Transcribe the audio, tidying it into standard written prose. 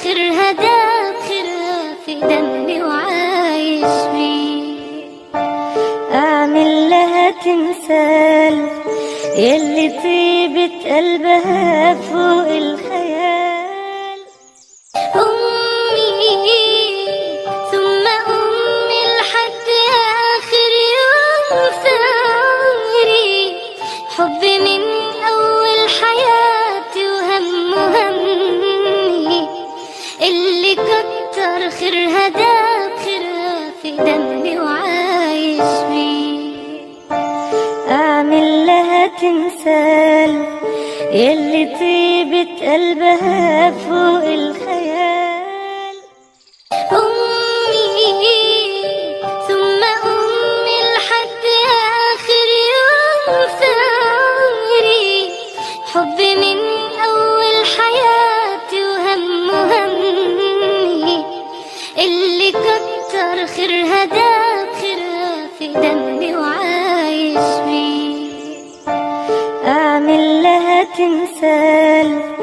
خيرها داب خيرها في دمي وعايش فيه. أعمل لها تمثال يلي طيبة قلبها فوق الخيال. أمي ثم أمي لحد آخر يوم في عمري، حبي من أول حياتي وهم همي، اللي كتر خيرها داب خيرها في دمي وعايش فيه. أعمل لها تمثال يلي طيبة قلبها فوق الخيال. أمي ثم أمي لحد آخر يوم في عمري، حبي من أول حياتي وهم همي، اللي كتر خيرها داب خيرها في دمي وعايش فيه. أعمل لها تمثال